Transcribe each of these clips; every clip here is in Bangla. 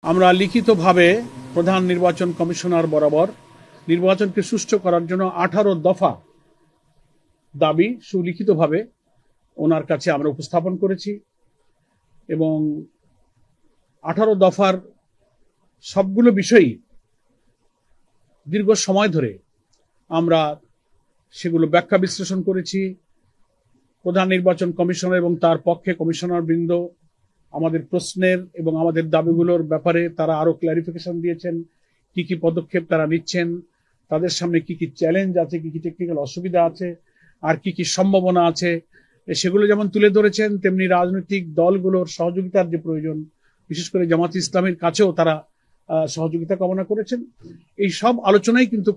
আমরা লিখিতভাবে প্রধান নির্বাচন কমিশনার বরাবর নির্বাচনকে সুষ্ঠু করার জন্য 18 দফা দাবি সুলিখিতভাবে ওনার কাছে আমরা উপস্থাপন করেছি এবং 18 দফার সবগুলো বিষয়ই দীর্ঘ সময় ধরে আমরা সেগুলো ব্যাখ্যা বিশ্লেষণ করেছি। প্রধান নির্বাচন কমিশনার এবং তার পক্ষে কমিশনার বৃন্দ আমাদের প্রশ্নের এবং আমাদের দাবিগুলোর ব্যাপারে তারা আরো ক্লারিফিকেশন দিয়েছেন, কি কি পদক্ষেপ তারা নিচ্ছেন, তাদের সামনে কি কি চ্যালেঞ্জ আছে, কি কি টেকনিক্যাল অসুবিধা আছে, আর কি কি সম্ভাবনা আছে, সেগুলো যেমন তুলে ধরেছেন, তেমনি রাজনৈতিক দলগুলোর সহযোগিতার যে প্রয়োজন, বিশেষ করে জামাত ইসলামের কাছেও তারা সহযোগিতা কামনা করেছেন। এই সব আলোচনাই কিন্তু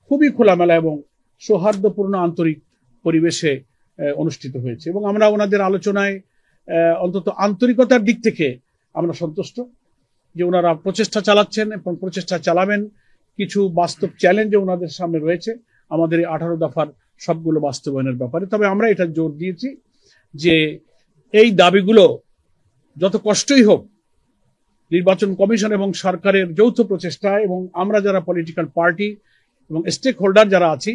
খুবই খোলামেলা এবং সৌহার্দ্যপূর্ণ আন্তরিক পরিবেশে অনুষ্ঠিত হয়েছে এবং আমরা ওনাদের আলোচনায় অন্তত আন্তরিকতার দিক থেকে আমরা সন্তুষ্ট যে ওনারা প্রচেষ্টা চালাচ্ছেন এবং প্রচেষ্টা চালাবেন। কিছু বাস্তব চ্যালেঞ্জ ওনাদের সামনে রয়েছে আমাদের এই 18 দফার সবগুলো বাস্তবায়নের ব্যাপারে। তবে আমরা এটা জোর দিয়েছি যে এই দাবিগুলো যত কষ্টই হোক, নির্বাচন কমিশন এবং সরকারের যৌথ প্রচেষ্টায় এবং আমরা যারা পলিটিক্যাল পার্টি এবং স্টেক হোল্ডার যারা আছি,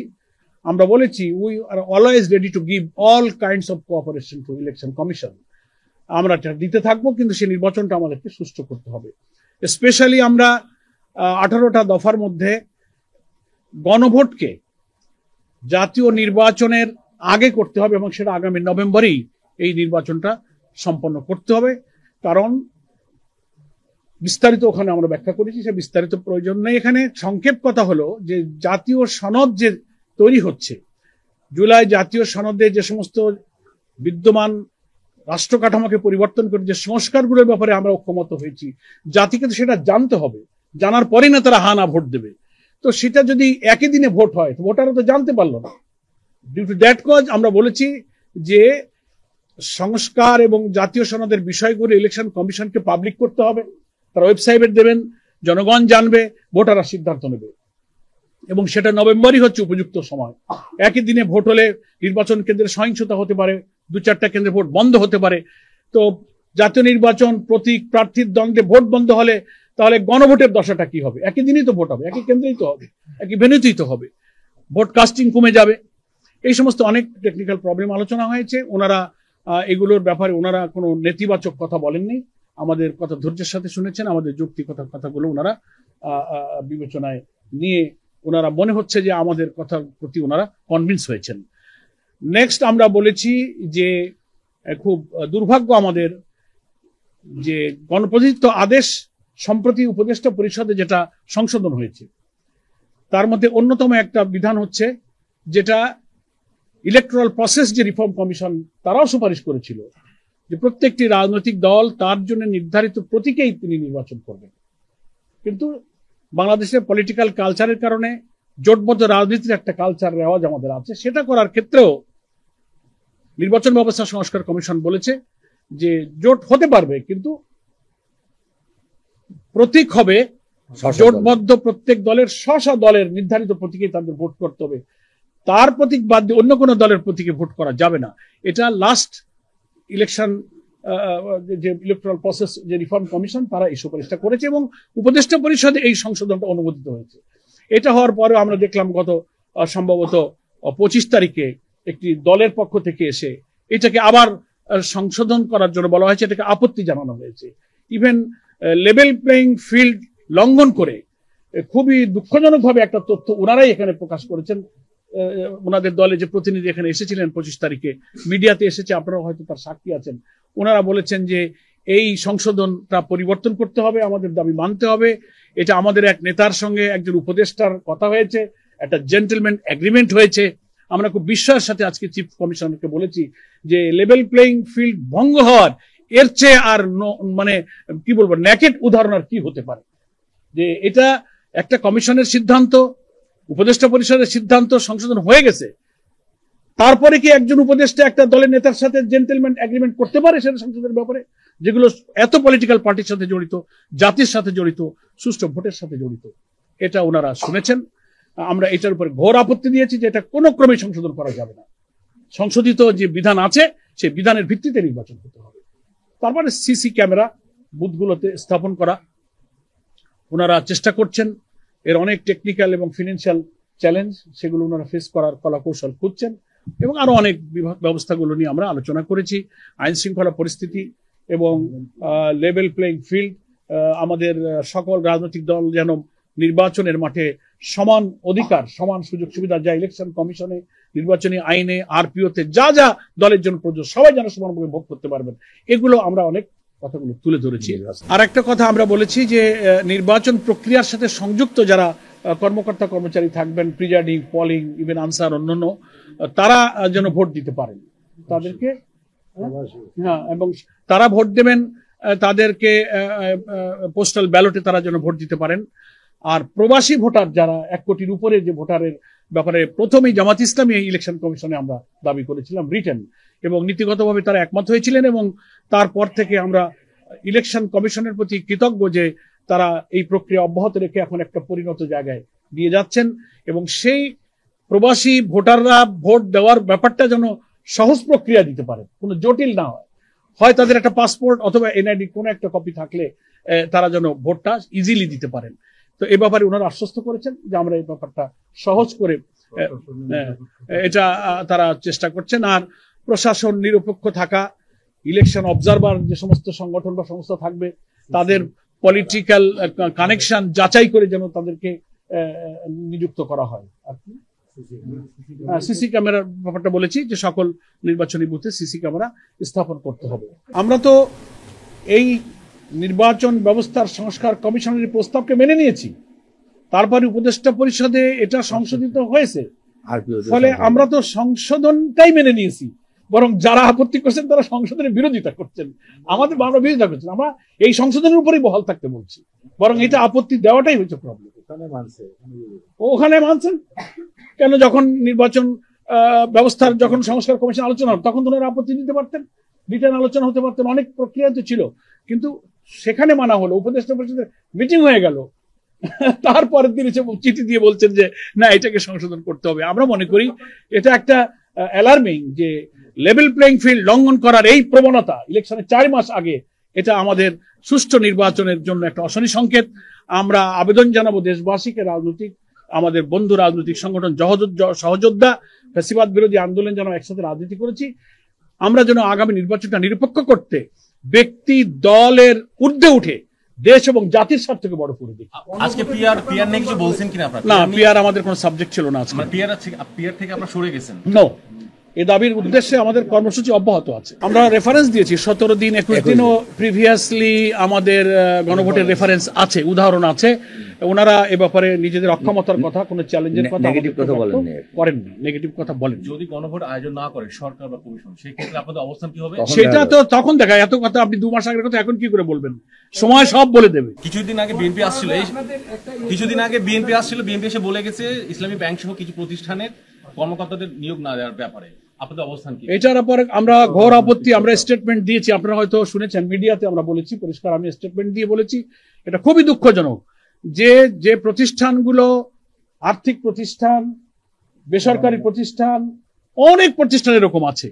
আমরা বলেছি we are always ready to give all kinds of cooperation two election commission. আমরা দিতে থাকবো, কিন্তু সেই নির্বাচনটা আমাদেরকে সুষ্ঠু করতে হবে। স্পেশালি আমরা 18টা দফার মধ্যে গণভোটকে জাতীয় নির্বাচনের আগে করতে হবে এবং সেটা আগামী নভেম্বরেই এই নির্বাচনটা সম্পন্ন করতে হবে। কারণ বিস্তারিত ওখানে আমরা ব্যাখ্যা করেছি, সে বিস্তারিত প্রয়োজন নেই। এখানে সংক্ষেপ কথা হলো যে জাতীয় সনদ যে তৈরি হচ্ছে, জুলাই জাতীয় সনদে যে সমস্ত বিদ্যমান রাষ্ট্র কাঠামোকে পরিবর্তন করে যে সংস্কারগুলোর ব্যাপারে আমরা ঐক্যমত হয়েছি, জাতিকে তো সেটা জানতে হবে, জানার পরেই না তারা হানা ভোট দেবে। তো সেটা যদি একই দিনে ভোট হয়, ভোটাররা তো জানতে পারলো না। ডিউ টু দ্যাট কজ আমরা বলেছি যে সংস্কার এবং জাতীয় সনদের বিষয়গুলো ইলেকশন কমিশনকে পাবলিক করতে হবে, তারা ওয়েবসাইটে দেবেন, জনগণ জানবে, ভোটাররা সিদ্ধান্ত নেবে এবং সেটা নভেম্বরই হচ্ছে উপযুক্ত সময়। একই দিনে ভোট হলে নির্বাচন কেন্দ্রে সহিংসতা হতে পারে, 2-4টা কেন্দ্রে ভোট বন্ধ হতে পারে। তো জাতীয় নির্বাচন প্রতীক প্রার্থীর দ্বন্দ্বে ভোট বন্ধ হলে তাহলে গণভোটের দশাটা কি হবে? একই দিনই তো ভোট হবে, একই কেন্দ্রেই তো হবে, একই ভেন্যুতেই তো হবে, ভোট কাস্টিং কমে যাবে। এই সমস্ত অনেক টেকনিক্যাল প্রবলেম আলোচনা হয়েছে। ওনারা এগুলোর ব্যাপারে ওনারা কোনো নেতিবাচক কথা বলেননি, আমাদের কথা ধৈর্যের সাথে শুনেছেন, আমাদের যৌক্তিকতার কথাগুলো ওনারা বিবেচনায় নিয়ে ওনারা মনে হচ্ছে যে আমাদের কথার প্রতি ওনারা কনভিন্স হয়েছেন। নেক্সট আমরা বলেছি যে খুব দুর্ভাগ্য আমাদের যে গণপ্রতিনিধিত্ব আদেশ সম্প্রতি উপদেষ্টা পরিষদে যেটা সংশোধন হয়েছে, তার মধ্যে অন্যতম একটা বিধান হচ্ছে যেটা ইলেকট্রাল প্রসেস যে রিফর্ম কমিশন তারাও সুপারিশ করেছিল যে প্রত্যেকটি রাজনৈতিক দল তার জন্য নির্ধারিত প্রতীকেই তিনি নির্বাচন করবেন। কিন্তু বাংলাদেশের পলিটিক্যাল কালচারের কারণে জোটবদ্ধ রাজনীতির একটা কালচার রেওয়াজ আমাদের আছে, সেটা করার ক্ষেত্রেও নির্বাচন ব্যবস্থা সংস্কার কমিশন বলেছে যে জোট হতে পারবে, কিন্তু প্রতীক হবে জোটবদ্ধ প্রত্যেক দলের স্ব দলের নির্ধারিত প্রতীকে তাদের ভোট করতে হবে, তার প্রতীক বাদ দিয়ে অন্য কোনো দলের প্রতীকে ভোট করা যাবে না। এটা লাস্ট ইলেকশন যে ইলেকট্রাল প্রসেস যে রিফর্ম কমিশন তারা এই সুপারিশটা করেছে এবং উপদেষ্টা পরিষদে এই সংশোধনটা অনুমোদিত হয়েছে। এটা হওয়ার পরে আমরা দেখলাম গত সম্ভবত 25 তারিখে একটি দলের পক্ষ থেকে এসে এটাকে আবার সংশোধন করার জন্য বলা হয়েছে, এটাকে আপত্তি জানানো হয়েছে। ইভেন লেভেল প্লেইং ফিল্ড লঙ্ঘন করে খুবই দুঃখজনকভাবে একটা তথ্য ওনারাই এখানে প্রকাশ করেছেন। ওনাদের দলে যে প্রতিনিধি এখানে এসেছিলেন 25 তারিখে, মিডিয়াতে এসেছে, আপনারা হয়তো তার সাক্ষী আছেন, ওনারা বলেছেন যে এই সংশোধনটা পরিবর্তন করতে হবে, আমাদের দাবি মানতে হবে। এটা আমাদের এক নেতার সঙ্গে একজন উপদেষ্টার কথা হয়েছে, একটা জেন্টলম্যান এগ্রিমেন্ট হয়েছে। আমরা খুব বিশ্বাসের সাথে আজকে চিফ কমিশনারকে বলেছি যে লেভেল প্লেইং ফিল্ড ভঙ্গ হওয়ার এর চেয়ে আর মানে কি বলবো ন্যাকেট উদাহরণ আর কি হতে পারে, যে এটা একটা কমিশনের সিদ্ধান্ত, উপদেষ্টা পরিষদের সিদ্ধান্ত সংশোধন হয়ে গেছে, তারপরে কি একজন উপদেষ্টা একটা দলের নেতার সাথে জেন্টলম্যান এগ্রিমেন্ট করতে পারে সেটা সংসদের ব্যাপারে, যেগুলো এত পলিটিক্যাল পার্টির সাথে জড়িত, জাতির সাথে জড়িত, সুষ্ঠু ভোটের সাথে জড়িত? এটা ওনারা শুনেছেন। আমরা এটার উপরে ঘোর আপত্তি দিয়েছি যে এটা কোনো ক্রমে সংশোধন করা যাবে না। সংশোধিত যে বিধান আছে সেই বিধানের ভিত্তিতে নির্বাচন হতে হবে। তারপরে সিসি ক্যামেরা বুথগুলোতে স্থাপন করা, ওনারা চেষ্টা করছেন, এর অনেক টেকনিক্যাল এবং ফিনান্সিয়াল চ্যালেঞ্জ সেগুলো ওনারা ফেস করার কলাকৌশল খুঁজছেন, এবং আরো অনেক ব্যবস্থাগুলো নিয়ে আমরা আলোচনা করেছি। আইন শৃঙ্খলা পরিস্থিতি এবং লেভেল প্লেইং ফিল্ড, আমাদের সকল রাজনৈতিক দল যেন নির্বাচনের মাঠে সমান অধিকার, সমান সুযোগ সুবিধা, যা ইলেকশন কমিশনে, নির্বাচনী আইনে, আরপিওতে যা যা দলের জন্য প্রযোজ্য, সবাই যেন সমানভাবে ভোগ করতে পারবেন, এগুলো আমরা অনেক কথাগুলো তুলে ধরেছি। আর একটা কথা আমরা বলেছি যে নির্বাচন প্রক্রিয়ার সাথে সংযুক্ত যারা কর্মকর্তা কর্মচারী থাকবেন, প্রিজাইডিং, পলিং, ইভেন আনসার, অন্যান্য, তারা যেন ভোট দিতে পারেন, তাদেরকে, হ্যাঁ, এবং তারা ভোট দেবেন, তাদেরকে পোস্টাল ব্যালটে তারা যেন ভোট দিতে পারেন। আর প্রবাসী ভোটার যারা 1 কোটির উপরে, যে ভোটারের ব্যাপারে প্রথমেই জামাত ইসলামী ইলেকশন কমিশনে আমরা দাবি করেছিলাম রিটেন, এবং নীতিগতভাবে তারা একমত হয়েছিলেন, এবং তারপর থেকে আমরা ইলেকশন কমিশনের প্রতি কৃতজ্ঞ যে তারা এই প্রক্রিয়া অব্যাহত রেখে এখন একটা পরিণত জায়গায় দিয়ে যাচ্ছেন, এবং সেই প্রবাসী ভোটাররা ভোট দেওয়ার ব্যাপারটা যেন সহজ প্রক্রিয়া দিতে পারে, কোনো জটিল না হয়। হয় তাদের একটা পাসপোর্ট অথবা এনআইডি কোনো একটা কপি থাকলে তারা যেন ভোটটা ইজিলি দিতে পারেন। তো এই ব্যাপারে ওনারা আশ্বস্ত করেছেন যে আমরা এই ব্যাপারটা সহজ করে এটা তারা চেষ্টা করছেন। আর প্রশাসন নিরপেক্ষ থাকা, ইলেকশন অবজারভার যে সমস্ত সংগঠন বা সংস্থা থাকবে, তাদের পলিটিক্যাল কানেকশন যাচাই করে যেন তাদেরকে নিযুক্ত করা হয়। আর কি সিসি ক্যামেরার ব্যাপারটা বলেছি যে সকল নির্বাচনী বুথে সিসি ক্যামেরা স্থাপন করতে হবে। আমরা তো এই নির্বাচন ব্যবস্থার সংস্কার কমিশনের প্রস্তাবকে মেনে নিয়েছি, তারপরে উপদেষ্টা পরিষদে এটা সংশোধিত হয়েছে, ফলে আমরা তো সংশোধনটাই মেনে নিয়েছি, বরং যারা আপত্তি করছেন তারা সংশোধনের বিরোধিতা করছেন, আমরা বিরোধিতা করছেন। আমরা এই সংশোধনের উপরেই বহাল থাকতে বলছি, বরং এটা আপত্তি দেওয়াটাই হয়েছে প্রবলেম। ওখানে মানছেন কেন? যখন নির্বাচন ব্যবস্থার যখন সংস্কার কমিশন আলোচনা হবে তখন তো ওনারা আপত্তি দিতে পারতেন, রিটার্ন আলোচনা হতে পারতেন, অনেক প্রক্রিয়া তো ছিল, কিন্তু সেখানে মানা হলো, উপদেষ্টা পরিষদের মিটিং হয়ে গেল, তারপরের দিন চিঠি দিয়ে বলছেন যে না, এটাকে সংশোধন করতে হবে। আমরা মনে করি এটা একটা অ্যালার্মিং, যে লেভেল প্লেইং ফিল্ড লঙ্ঘন করার এই প্রবণতা ইলেকশনের 4 মাস আগে, এটা আমাদের সুষ্ঠু নির্বাচনের জন্য একটা অশনি সংকেত। আমরা আবেদন জানাবো দেশবাসীকে, আমাদের বন্ধু রাজনৈতিক সংগঠন, সহযোদ্ধা, ফ্যাসিবাদ বিরোধী আন্দোলন যেন একসাথে রাজনীতি করেছি, আমরা যেন আগামী নির্বাচনটা নিরপেক্ষ করতে ব্যক্তি দলের ঊর্ধ্বে উঠে দেশ এবং জাতির স্বার্থকে বড় করে দিই। আজকে পিআর নিয়ে কিছু বলছেন কিনা আপনারা? না, পিআর আমাদের কোনো সাবজেক্ট ছিল না আজকে। পিআর থেকে আপনারা সরে গেছেন? নো, এই দাবির উদ্দেশ্যে আমাদের কর্মসূচি অব্যাহত আছে। আমরা রেফারেন্স দিয়েছি 17 দিন, 21 দিনও প্রিভিয়াসলি আমাদের গণভোটের রেফারেন্স আছে, উদাহরণ আছে। ওনারা এ ব্যাপারে নিজেদের অক্ষমতার কথা, কোনো চ্যালেঞ্জের কথা করেননি, নেগেটিভ কথা বলেন। যদি গণভোট আয়োজন না করে সরকার বা কমিশন, সেই ক্ষেত্রে আপনাদের অবস্থান কি হবে? সেটা তো তখন দেখা, এত কথা আপনি 2 মাস আগের কথা এখন কি করে বলবেন? সময় সব বলে দেবে। কিছুদিন আগে বিএনপি আসছিল, বিএনপি এসে বলে গেছে ইসলামী ব্যাংক সহ কিছু প্রতিষ্ঠানের কর্মকর্তাদের নিয়োগ না দেওয়ার ব্যাপারে আপনাদের অবস্থান কি? এটার পরে আমরা ঘোর আপত্তি, আমরা স্টেটমেন্ট দিয়েছি, আপনারা হয়তো শুনেছেন, মিডিয়াতে আমরা বলেছি পরিষ্কার, আমি স্টেটমেন্ট দিয়ে বলেছি এটা খুবই দুঃখজনক যে প্রতিষ্ঠানগুলো আর্থিক প্রতিষ্ঠান, বেসরকারি প্রতিষ্ঠান, অনেক প্রতিষ্ঠান এরকম আছে,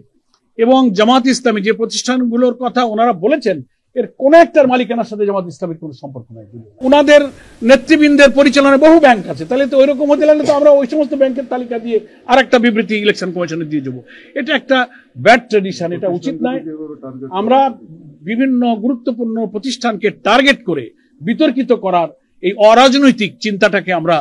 এবং জামাত ইসলামী যে প্রতিষ্ঠানগুলোর কথা ওনারা বলেছেন এর কোন একটার মালিকানার সাথে জামাত ইসলামের কোনো সম্পর্ক নাই। ওনাদের নেতৃবৃন্দের পরিচালনায় বহু ব্যাংক আছে, তাহলে তো ওইরকম হতে লাগলে তো আমরা ওই সমস্ত ব্যাংকের তালিকা দিয়ে আর একটা বিবৃতি ইলেকশন কমিশনে দিয়ে দেবো। এটা একটা ব্যাড ট্রেডিশন, এটা উচিত নয়। আমরা বিভিন্ন গুরুত্বপূর্ণ প্রতিষ্ঠানকে টার্গেট করে বিতর্কিত করার এই অরাজনৈতিক চিন্তাটাকে আমরা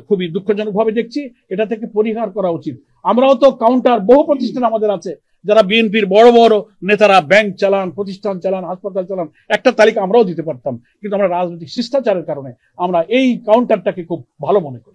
খুবই দুঃখজনকভাবে দেখছি, এটা থেকে পরিহার করা উচিত। আমরাও তো কাউন্টার বহু প্রতিষ্ঠান আমাদের আছে, যারা বিএনপির বড় বড় নেতারা ব্যাংক চালান, প্রতিষ্ঠান চালান, হাসপাতাল চালান, একটা তালিকা আমরাও দিতে পারতাম, কিন্তু আমরা রাজনৈতিক শিষ্টাচারের কারণে আমরা এই কাউন্টারটাকে খুব ভালো মনে করি।